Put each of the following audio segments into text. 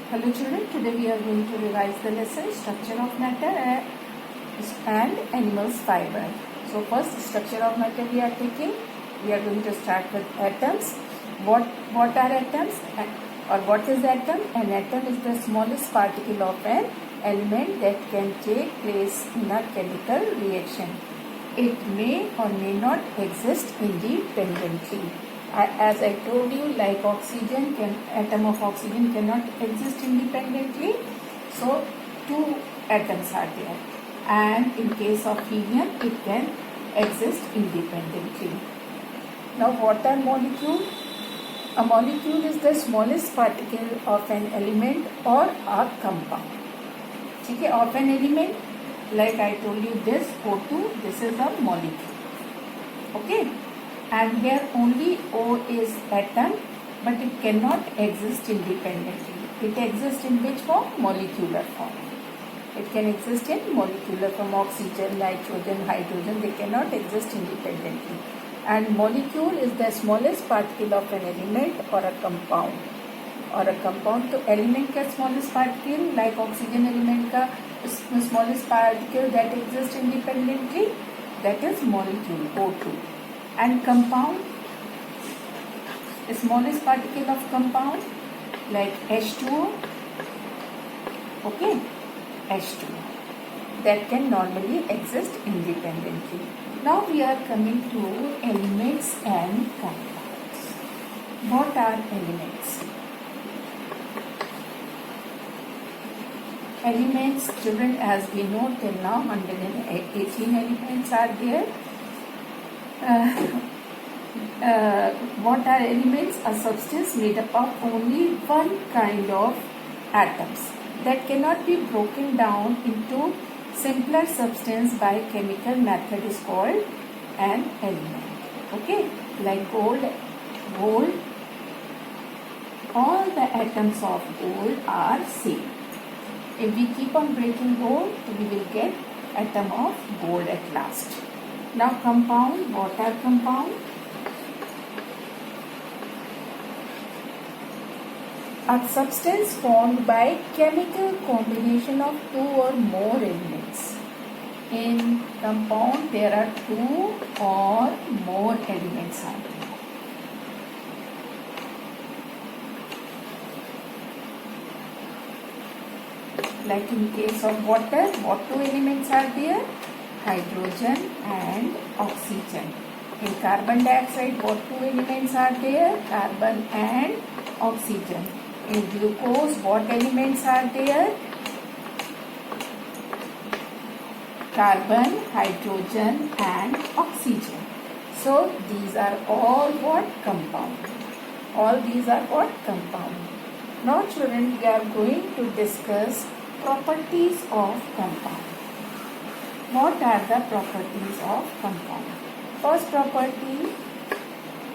Hello children, today we are going to revise the lesson structure of matter and animals fiber. So first structure of matter we are taking. We are going to start with atoms. What are atoms or what is atom? An atom is the smallest particle of an element that can take place in a chemical reaction. It may or may not exist independently. As I told you, like atom of oxygen cannot exist independently. So two atoms are there, and in case of helium, it can exist independently. Now, what are molecules? A molecule is the smallest particle of an element or a compound. Okay, of an element, like I told you, this O2, this is a molecule. Okay. And here only O is atom, but it cannot exist independently. It exists in which form? Molecular form. It can exist in molecular form. Oxygen, nitrogen, hydrogen, they cannot exist independently. And molecule is the smallest particle of an element or a compound. So element का smallest particle, like oxygen element का smallest particle that exists independently, that is molecule O2. And compound, the smallest particle of compound, like H2O, okay, H2O, that can normally exist independently. Now we are coming to elements and compounds. What are elements? Elements, children, as we know till now, 118 elements are there. What are elements? A substance made up of only one kind of atoms that cannot be broken down into simpler substance by chemical method is called an element. Okay, like gold, all the atoms of gold are same. If we keep on breaking gold, we will get atom of gold at last. Now compound, what are compound? A substance formed by chemical combination of two or more elements. In compound there are two or more elements are there. Like in case of water, what two elements are there? Hydrogen and oxygen. In carbon dioxide, what two elements are there? Carbon and oxygen. In glucose, what elements are there? Carbon, hydrogen and oxygen. So these are all what? Compound. All these are what? Compound. Now children, we are going to discuss properties of compound. What are the properties of compound? First property,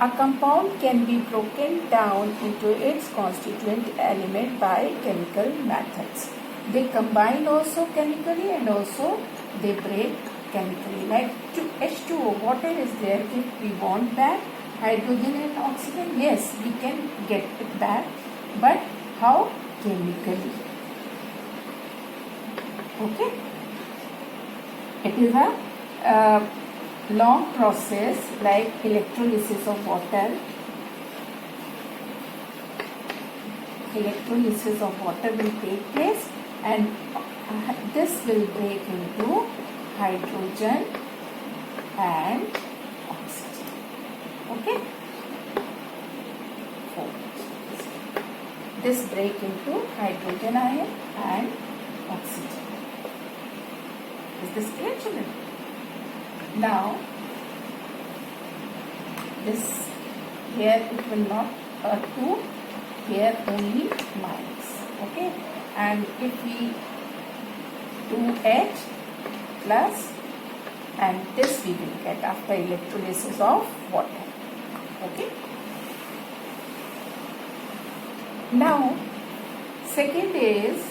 a compound can be broken down into its constituent element by chemical methods. They combine also chemically and also they break chemically. Like H2O, water is there. If we want back hydrogen and oxygen, yes, we can get it back. But how? Chemically. Okay. It is a long process like electrolysis of water. Electrolysis of water will take place and this will break into hydrogen and oxygen. Okay? This break into hydrogen ion and oxygen. Is this clear, children? Now, this here it will not 2, here only minus. Okay, and if we do H plus, and this we will get after electrolysis of water. Okay. Now, second is,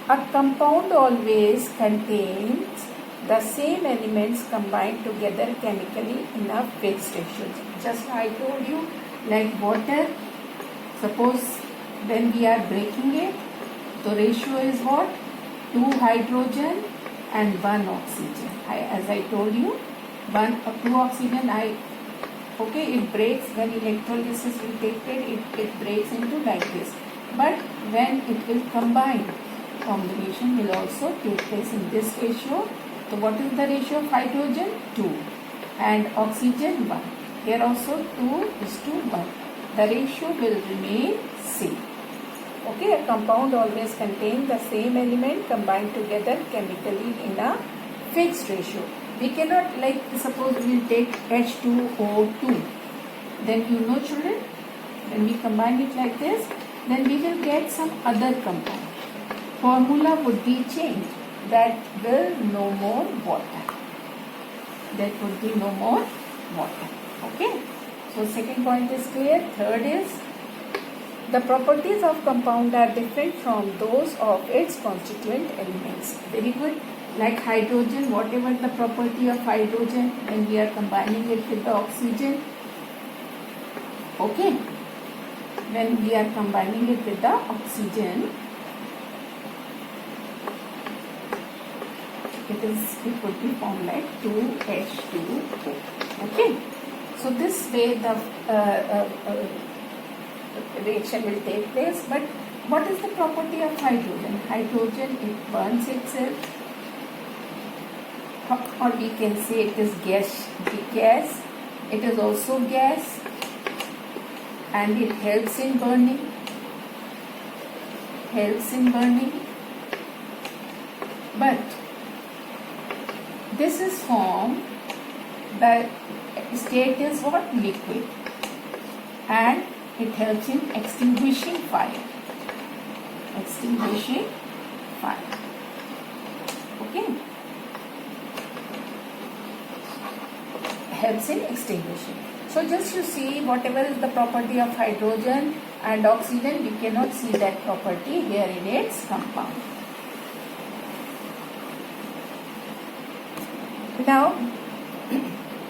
a compound always contains the same elements combined together chemically in a fixed ratio. Just I told you, like water, suppose when we are breaking it, the ratio is what? 2 hydrogen and 1 oxygen. As I told you, 2 oxygen, it breaks when electrolysis will take place, it breaks into like this. But when it will combine, combination will also take place in this ratio. So what is the ratio of hydrogen? 2 and oxygen 1. Here also 2:1. The ratio will remain same. Okay, a compound always contains the same element combined together chemically in a fixed ratio. We cannot, like, suppose we will take H2O2. Then children, when we combine it like this, then we will get some other compound. Formula would be changed. That will no more water. That would be no more water. Okay. So second point is clear. Third is, the properties of compound are different from those of its constituent elements. Very good. Like hydrogen, whatever the property of hydrogen when we are combining it with the oxygen. Okay. When we are combining it with the oxygen, it would be formed like 2H2O. Okay. So this way the reaction will take place. But what is the property of hydrogen? Hydrogen, it burns itself, or we can say it is gas. It is also gas, and it helps in burning. But this is formed, the state is what? Liquid, and it helps in extinguishing fire. Okay. Helps in extinguishing. So just you see, whatever is the property of hydrogen and oxygen, we cannot see that property here in its compound. Now,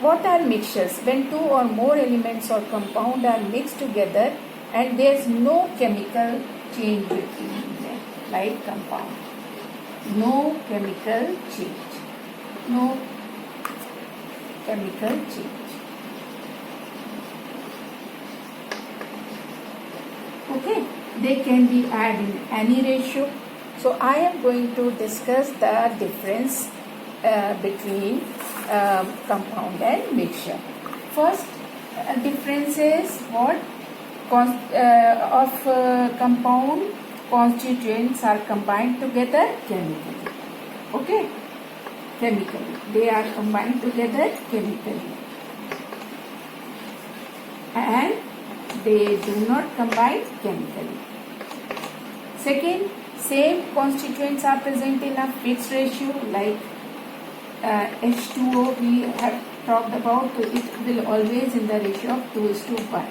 what are mixtures? When two or more elements or compound are mixed together and there is no chemical change between them, like compound. No chemical change. Okay, they can be added in any ratio. So I am going to discuss the difference between compound and mixture. First difference is what? Compound constituents are combined together chemically. Okay, chemically. They are combined together chemically. And they do not combine chemically. Second, same constituents are present in a fixed ratio, like H2O we have talked about. It will always in the ratio of 2:1.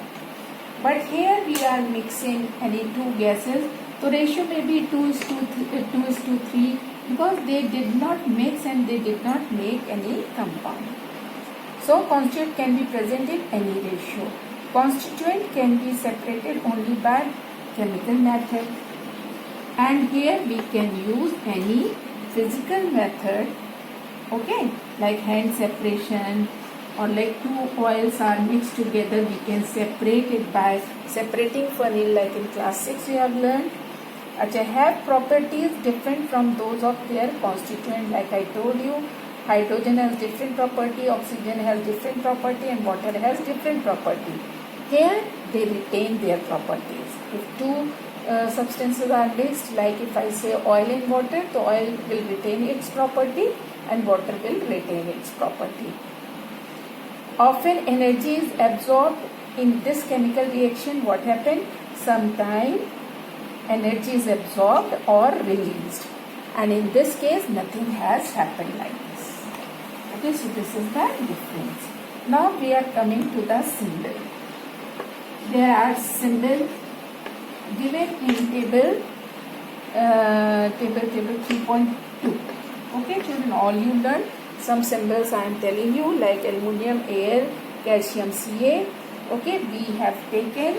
But here we are mixing any two gases, so ratio may be 2:3 because they did not mix and they did not make any compound. So constituent can be present in any ratio. Constituent can be separated only by chemical method, and here we can use any physical method, okay, like hand separation, or like two oils are mixed together, we can separate it by separating funnel, like in class 6 we have learned. Have properties different from those of their constituent, like I told you. Hydrogen has different property, oxygen has different property, and water has different property. Here they retain their properties. If two substances are mixed, like if I say oil and water, the oil will retain its property and water will retain its property. Often energy is absorbed in this chemical reaction. What happened? Sometimes energy is absorbed or released, and in this case nothing has happened like this. Okay, so this is the difference. Now we are coming to the symbol. There are symbols given in table 3.2. Okay children, all you learn. Some symbols I am telling you, like aluminium, air, calcium, Ca. Okay, we have taken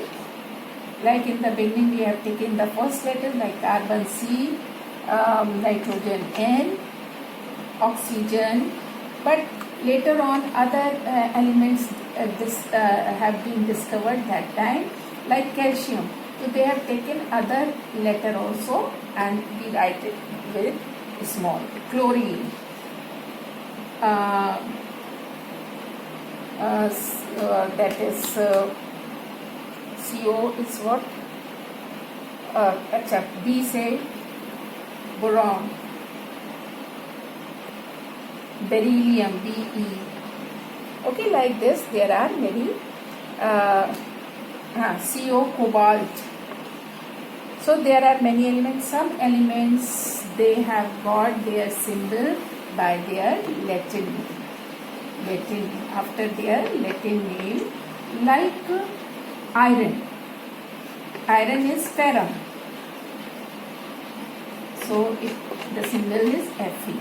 Like in the beginning we have taken the first letter like carbon C, nitrogen N, oxygen, but later on other elements have been discovered that time, like calcium. So they have taken other letter also and we write it with small. Chlorine, that is CO is what? B say boron, beryllium, Be. Okay, like this there are many. CO, cobalt. So there are many elements. Some elements they have got their symbol by their Latin after their Latin name, like iron. Iron is ferrum. So the symbol is Fe.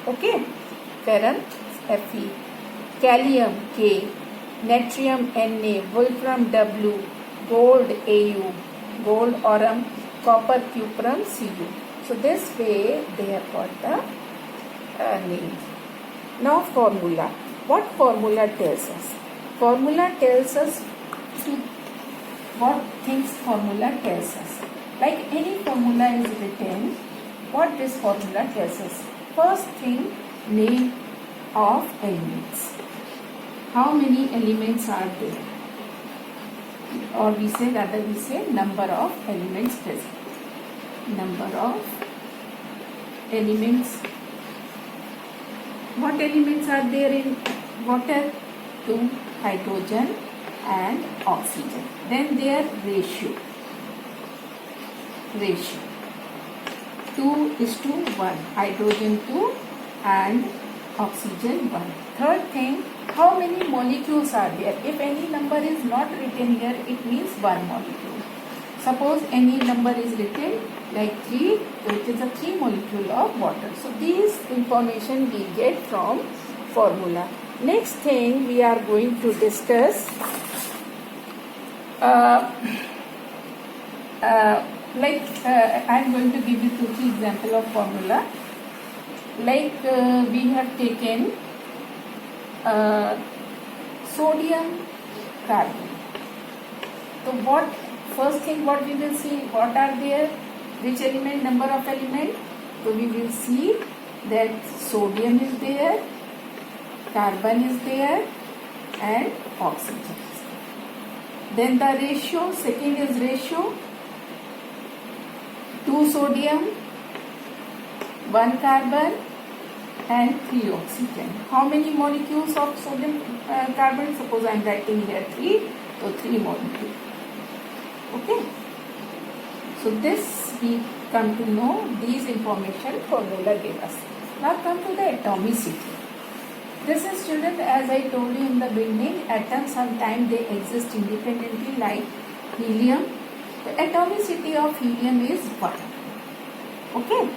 Okay, ferrum Fe. Calcium K, natrium Na, wolfram W, gold Au, gold aurum, copper cuprum Cu. So this way they have got the name. Now formula. What formula tells us? Formula tells us what things formula tells us. Like any formula is written, what this formula tells us? First thing, name of elements. How many elements are there? Or we say number of elements present. Number of elements. What elements are there in water? 2, hydrogen and oxygen. Then their ratio. 2:1. Hydrogen 2 and oxygen 1. Third thing, how many molecules are there? If any number is not written here, it means one molecule. Suppose any number is written like 3, so it is a 3 molecule of water. So these information we get from formula. Next thing we are going to discuss I am going to give you 2-3 example of formula. Like we have taken sodium carbon. So first thing what we will see, what are there, which element, number of element. So we will see that sodium is there, carbon is there and oxygen. Then the ratio, second is ratio, 2 sodium, 1 carbon and 3 oxygen. How many molecules of sodium carbon? Suppose I am writing here 3, so 3 molecules. Okay. So this we come to know, these information formula gave us. Now come to the atomicity. This is, student, as I told you in the beginning, atoms sometimes they exist independently like helium. The atomicity of helium is 1. Okay.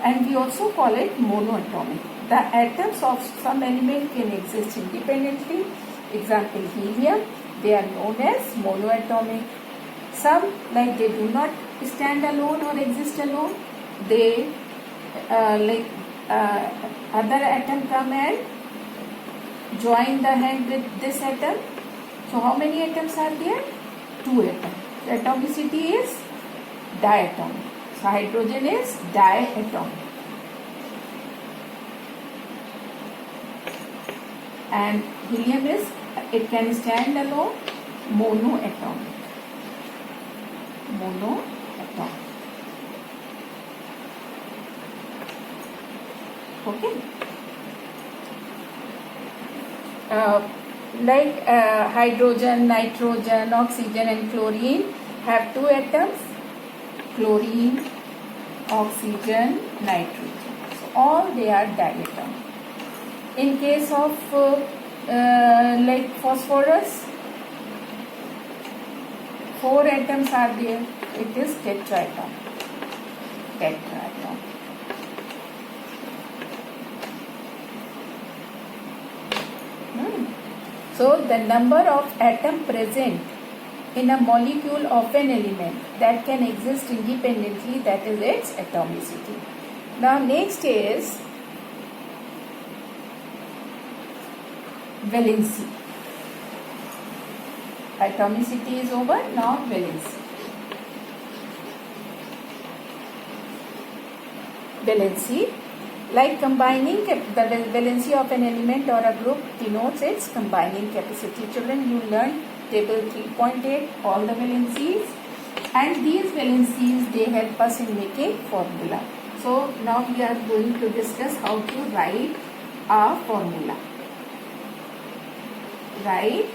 And we also call it monoatomic. The atoms of some element can exist independently. Example, helium, they are known as monoatomic. Some, like they do not stand alone or exist alone. They, other atom come and join the hand with this atom. So how many atoms are there? 2 atoms. The atomicity is diatomic. So hydrogen is diatomic. And helium is, it can stand alone, monoatomic. Okay. Hydrogen, nitrogen, oxygen and chlorine have 2 atoms. Chlorine, oxygen, nitrogen. So all they are diatomic. In case of like phosphorus, 4 atoms are there. It is tetraatomic. So the number of atom present in a molecule of an element that can exist independently, that is its atomicity. Now next is valency. Atomicity is over, now valency. Valency, like combining, the valency of an element or a group denotes its combining capacity. Children, you learned table 3.8, all the valencies, and these valencies, they help us in making formula. So now we are going to discuss how to write a formula. Write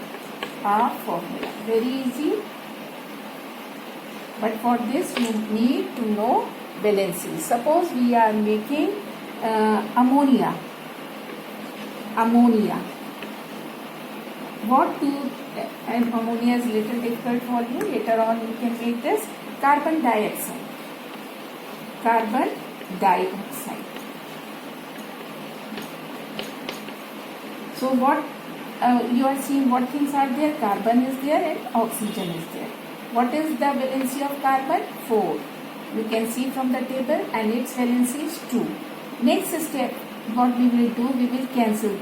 a formula. Very easy. But for this you need to know valency. Suppose we are making ammonia. What to, and ammonia is little difficult for you. Later on you can make this carbon dioxide. So what you are seeing, what things are there? Carbon is there and oxygen is there. What is the valency of carbon? 4. You can see from the table, and its valency is 2. Next step, what we will do, we will cancel.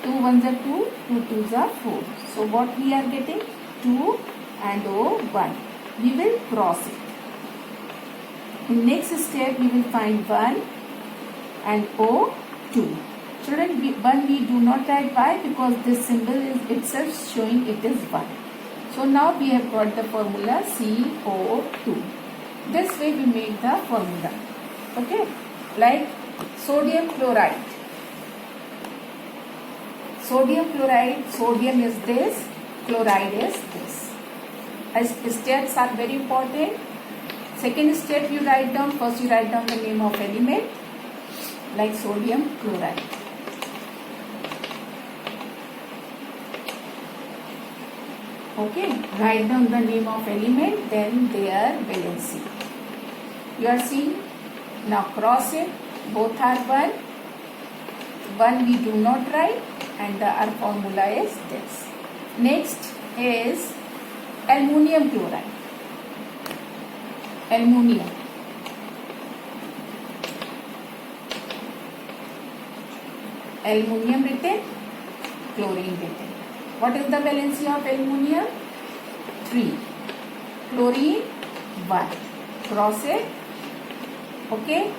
2 1s are 2, 2 2s are 4. So what we are getting? 2 and O1. We will cross it. In next step, we will find 1 and O2. Children, 1 we do not write. Why? Because this symbol is itself showing it is 1. So now we have got the formula CO2. This way we make the formula. Okay, like sodium chloride. Sodium is this, chloride is this. As steps are very important. Second step you write down, first you write down the name of element, like sodium chloride. Okay, write down the name of element, then their valency. You are seeing, now cross it, both are 1. 1 we do not write, and our formula is this. Next is aluminum chloride. Aluminum written, chlorine written. What is the valency of aluminum? 3. Chlorine 1. Cross it. Okay.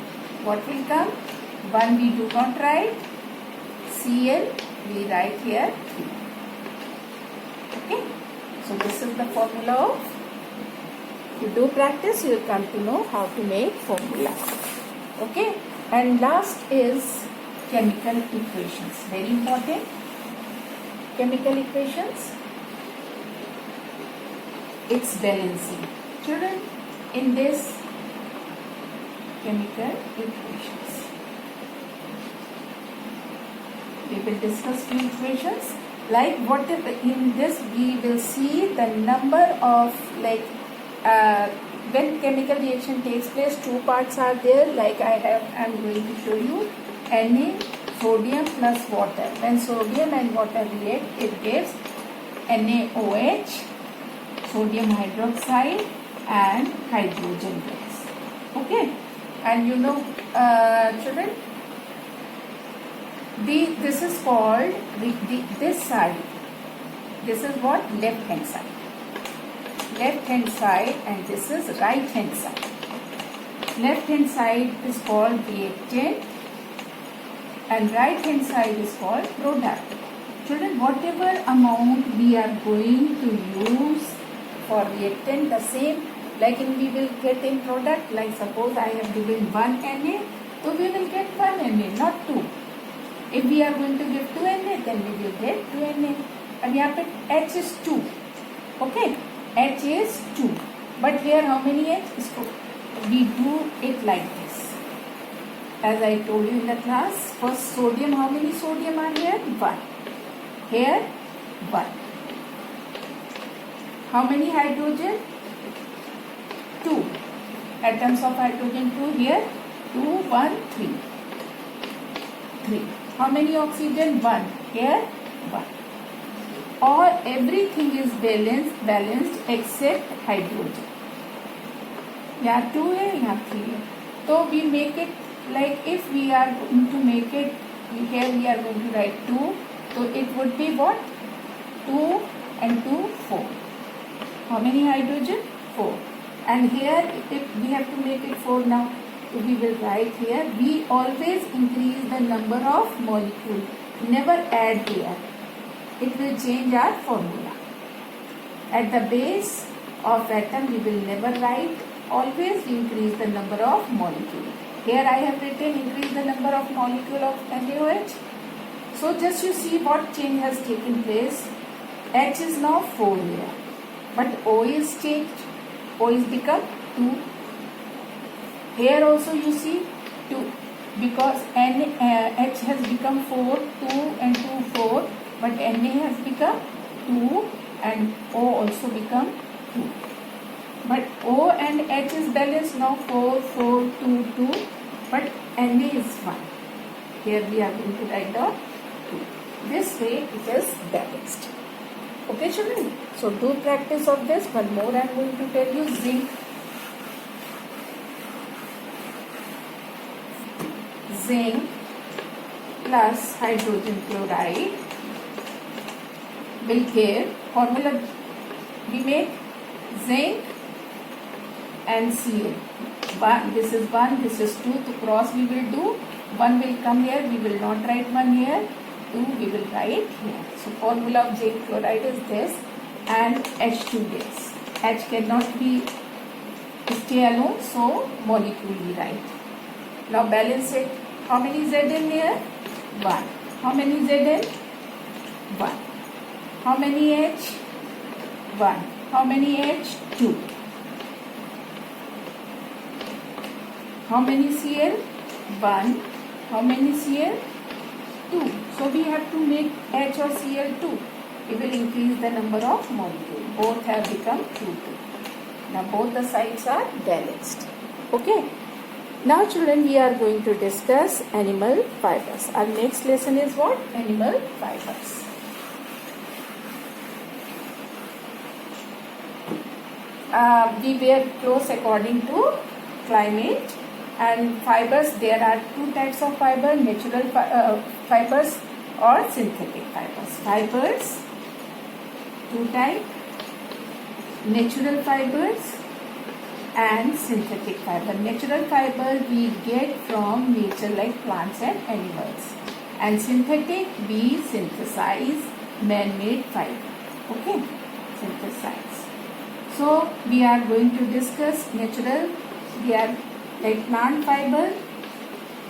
What will come? 1 we do not write. Cl we write here 3. Okay. So this is the formula of. If you do practice, you will come to know how to make formula. Okay. And last is chemical equations. Very important. Chemical equations. Its valency. Children, in this chemical equations, we will discuss few equations. Like what if in this we will see the number of, like when chemical reaction takes place, 2 parts are there. Like I am going to show you. Na, sodium plus water. When sodium and water react, it gives NaOH, sodium hydroxide, and hydrogen gas. Okay, and you know, children, this is called this side. This is what? Left hand side. Left hand side, and this is right hand side. Left hand side is called reactant, and right hand side is called product. Children, whatever amount we are going to use for reactant, the same, like we will get in product. Like suppose I have given 1 Na, so we will get 1 Na, not 2. If we are going to give 2 Na, then we will get 2 Na. And यहाँ पे H is 2. Okay, H is 2. But here how many H? We do it like this. As I told you in the class, first sodium, how many sodium are here? 1. Here 1. How many hydrogen? 2. Atoms of hydrogen 2 here. 2, 1, 3. 3. How many oxygen? 1. Here 1. or everything is balanced except hydrogen. यहाँ 2 है, यहाँ 3 है. So we make it like if we are going to make it here, we are going to write 2. So it would be what? 2 and 2, 4. How many hydrogen? 4. And here if we have to make it 4 now, so we will write here, we always increase the number of molecule. Never add here. It will change our formula. At the base of atom we will never write, always increase the number of molecule. Here I have written increase the number of molecule of NaOH. So just you see what change has taken place. H is now 4 here, but O is changed. O is become 2. Here also you see 2, because H has become 4, 2 and 2, 4, but Na has become 2 and O also become 2. But O and H is balanced now, 4, 4, 2, 2, but Na is 1. Here we are going to write down 2. This way it is balanced. Okay children, so do practice of this. One more I am going to tell you. Zinc plus hydrogen chloride will give formula. We make zinc and Cl. This is 1, this is 2. To cross we will do. 1 will come here, we will not write 1 here. 2 we will write here. So formula of zinc chloride is this, and H2 gas. H cannot be stay alone, so molecule we write. Now balance it. How many Zn here? 1. How many Zn? 1. How many H? 1. How many H? 2. How many Cl? 1. How many Cl? 2. So we have to make H or Cl2. We will increase the number of molecules. Both have become 2, 2. Now both the sides are balanced. Okay. Now children, we are going to discuss animal fibers. Our next lesson is what? Animal fibers. We wear clothes according to climate. And fibers, there are 2 types of fiber, natural fibers or synthetic fibers. Fibers, 2 types, natural fibers and synthetic fiber. Natural fiber we get from nature like plants and animals. And synthetic we synthesize man-made fiber. Okay, synthesize. So we are going to discuss natural. We are like plant fiber.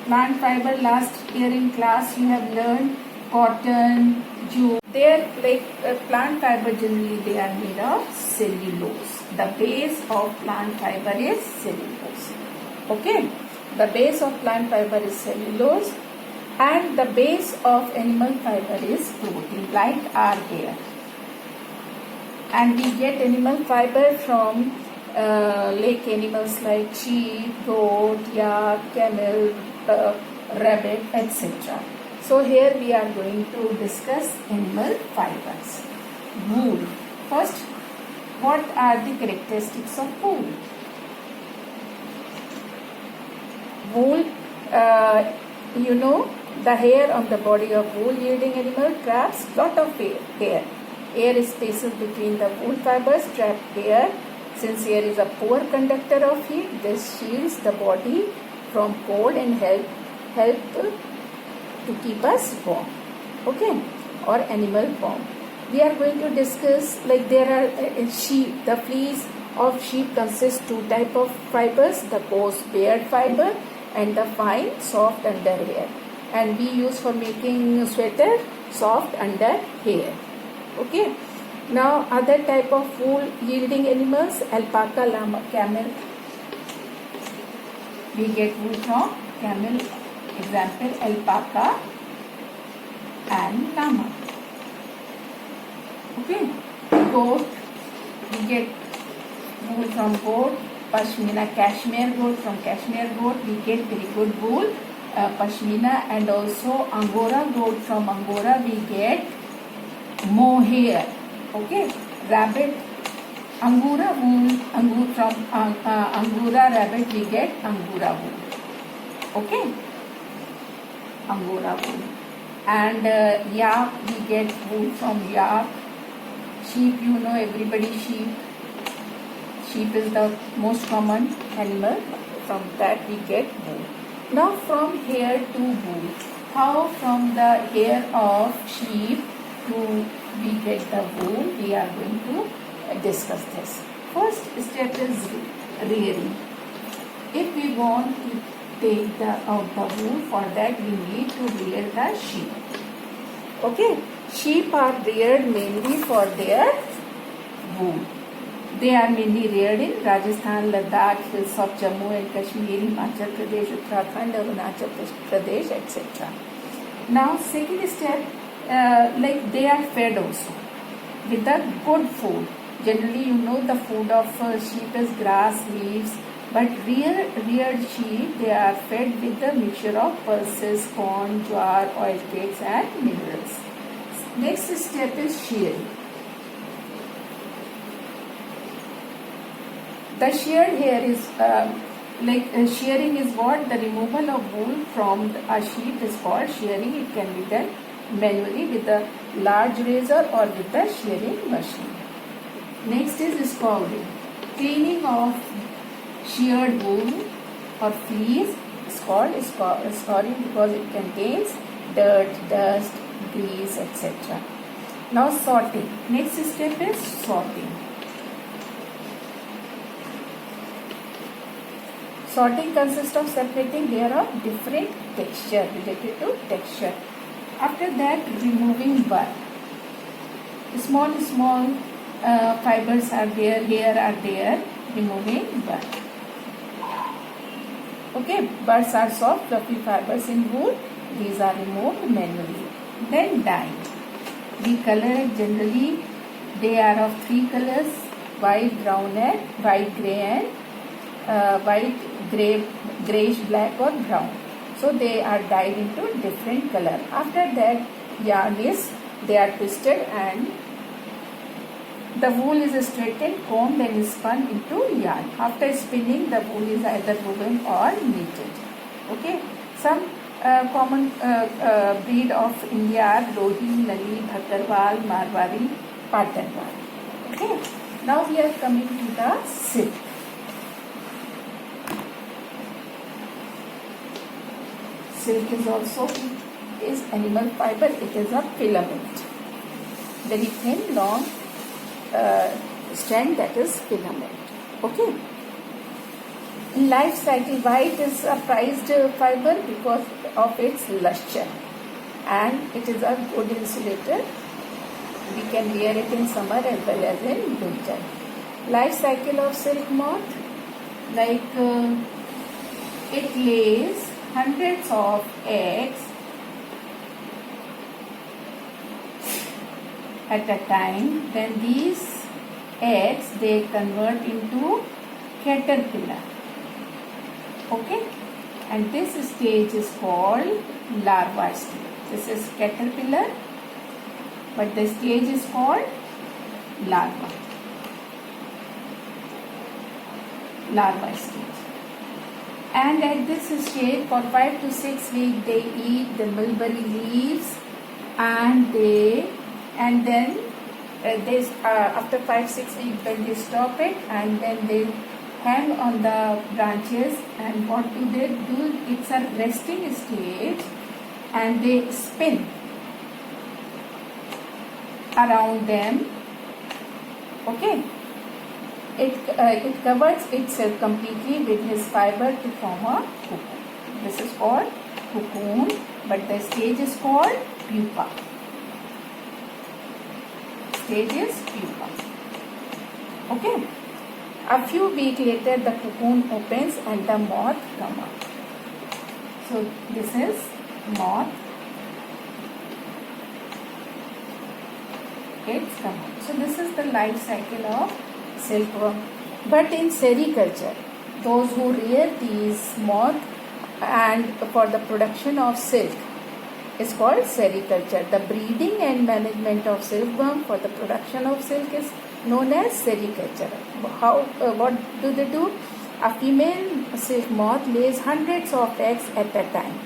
Plant fiber, last year in class you have learned cotton, jute. They are like plant fiber, generally they are made of cellulose. The base of plant fiber is cellulose. Okay, the base of plant fiber is cellulose, and the base of animal fiber is protein, like our hair. And we get animal fiber from like animals like sheep, goat, yak, camel, rabbit, etc. So here we are going to discuss animal fibers. Wool. First, what are the characteristics of wool? Wool, you know, the hair on the body of wool yielding animal traps lot of hair. Air spaces between the wool fibers trap air. Since air is a poor conductor of heat, this shields the body from cold and help to keep us warm. Okay, or animal warm. We are going to discuss, like there are sheep. The fleece of sheep consists 2 types of fibers: the coarse beard fiber and the fine soft under hair. And we use for making sweater soft under hair. Okay. Now other type of wool yielding animals: alpaca, llama, camel. We get wool from camel. Example, alpaca and llama. Okay. Goat, we get wool from goat. Pashmina, cashmere goat, from cashmere goat we get very good wool, pashmina. And also angora goat, from angora we get mohair. Okay, rabbit, angora wool. From angora rabbit we get angora wool. Okay, angora wool. And yak, we get wool from yak. Sheep, you know, everybody sheep. Sheep is the most common animal. From that we get wool. Now from hair to wool. How from the hair of sheep to we get the wool? We are going to discuss this. First step is rearing. If we want to take out the wool, for that we need to rear the sheep. Okay, sheep are reared mainly for their wool. They are mainly reared in Rajasthan, Ladakh, hills of Jammu and Kashmir, Himachal Pradesh, Uttarakhand, Arunachal Pradesh, etc. Now, second step, like they are fed also with the good food. Generally, you know the food of sheep is grass, leaves, but reared sheep, they are fed with the mixture of pulses, corn, jowar, oil cakes and minerals. Next step is shearing. The sheared hair is shearing is what? The removal of wool from a sheep is called shearing. It can be done manually with a large razor or with the shearing machine. Next is scouring. Cleaning of sheared wool or fleece is called scouring because it contains dirt, dust, grease, etc. Now sorting. Next step is sorting. Sorting consists of separating hair of different texture, related to texture. After that, removing burr. Small fibers are there, hair are there, removing burr. Okay, burrs are soft, fluffy fibers in wool. These are removed manually. Then dyeing. We color generally, they are of three colors: white, brown and white, grey and white, grey, greyish, black or brown. So they are dyed into different color. After that, yarn is, they are twisted and the wool is straightened, combed and spun into yarn. After spinning, the wool is either woven or knitted. Okay. Some common breed of India are Lodi, Nali, Bhakarwal, Marwari, Patanwal. Okay. Now we are coming to the silk. Silk is also animal fiber. It is a filament, very thin, long strand, that is filament. Okay. In life cycle, white is a prized fiber because of its luster, and it is a good insulator. We can wear it in summer as well as in winter. Life cycle of silk moth, like it lays hundreds of eggs at a time. Then these eggs, they convert into caterpillar. Okay, and this stage is called larva stage. This is caterpillar, but the stage is called larva stage. And at this stage, for 5 to 6 weeks, they eat the mulberry leaves, and then after 5-6 weeks, when they stop it, and then they hang on the branches. And what do they do? It's a resting stage, and they spin around them. Okay. It covers itself completely with his fiber to form a cocoon. This is called cocoon, but the stage is called pupa. Stage is pupa. Okay. A few weeks later, the cocoon opens and the moth comes out. So this is moth. It's come out. So this is the life cycle of silkworm. But in sericulture, those who rear these moth and for the production of silk, is called sericulture. The breeding and management of silkworm for the production of silk is known as sericulture. What do they do? A female silk moth lays hundreds of eggs at a time.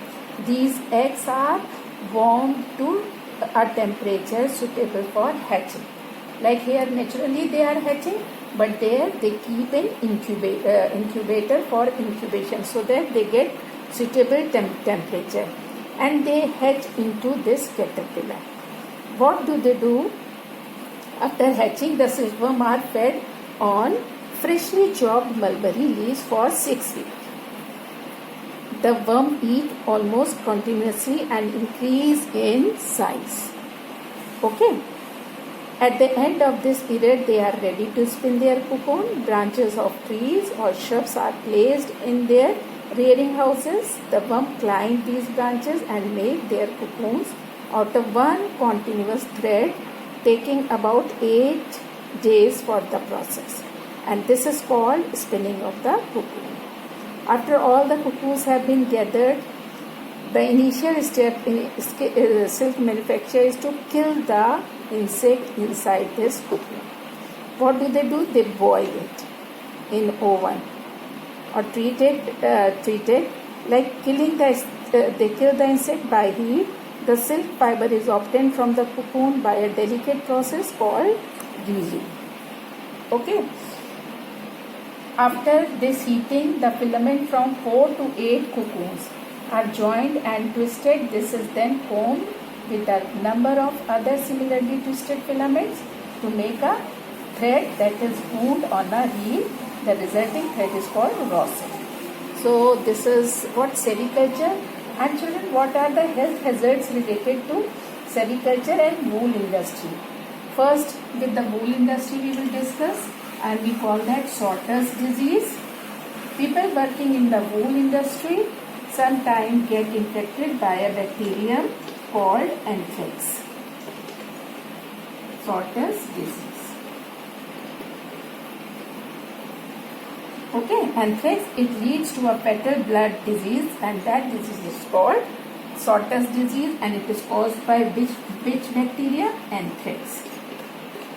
These eggs are warmed to a temperature suitable for hatching. Like here, naturally they are hatching, but there they keep in incubator for incubation, so that they get suitable temperature, and they hatch into this caterpillar. What do they do? After hatching, the silkworm are fed on freshly chopped mulberry leaves for 6 weeks. The worm eat almost continuously and increase in size. Okay. At the end of this period, they are ready to spin their cocoon. Branches of trees or shrubs are placed in their rearing houses. The worm climb these branches and make their cocoons out of one continuous thread, taking about 8 days for the process. And this is called spinning of the cocoon. After all the cocoons have been gathered, the initial step in silk manufacture is to kill the insect inside this cocoon. What do? They boil it in oven or treat it like killing they kill the insect by heat. The silk fiber is obtained from the cocoon by a delicate process called gilding. Okay. After this heating, the filament from 4 to 8 cocoons are joined and twisted. This is then combed with a number of other similarly twisted filaments to make a thread that is wound on a reel. The resulting thread is called raw silk. So this is what sericulture. And children, what are the health hazards related to sericulture and wool industry? First, with the wool industry we will discuss, and we call that sorter's disease. People working in the wool industry sometimes get infected by a bacterium called anthrax. Sorter's disease. Okay, anthrax, it leads to a fatal blood disease, and that disease is called sorter's disease, and it is caused by which bacteria? Anthrax.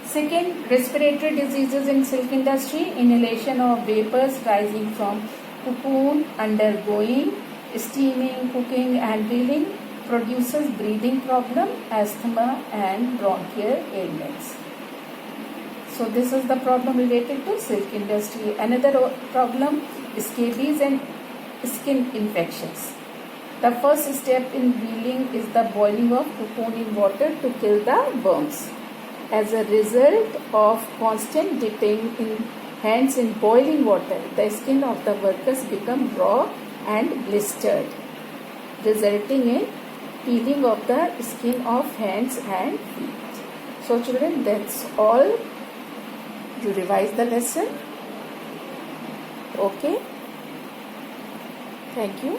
Second, respiratory diseases in silk industry. Inhalation of vapors rising from cocoon undergoing steaming, cooking and reeling produces breathing problem, asthma and bronchial ailments. So this is the problem related to silk industry. Another problem is scabies and skin infections. The first step in reeling is the boiling of cocoon in water to kill the worms. As a result of constant dipping in hands in boiling water, the skin of the workers become raw and blistered, resulting in peeling of the skin of hands and feet. So children, that's all. You revise the lesson. Okay. Thank you.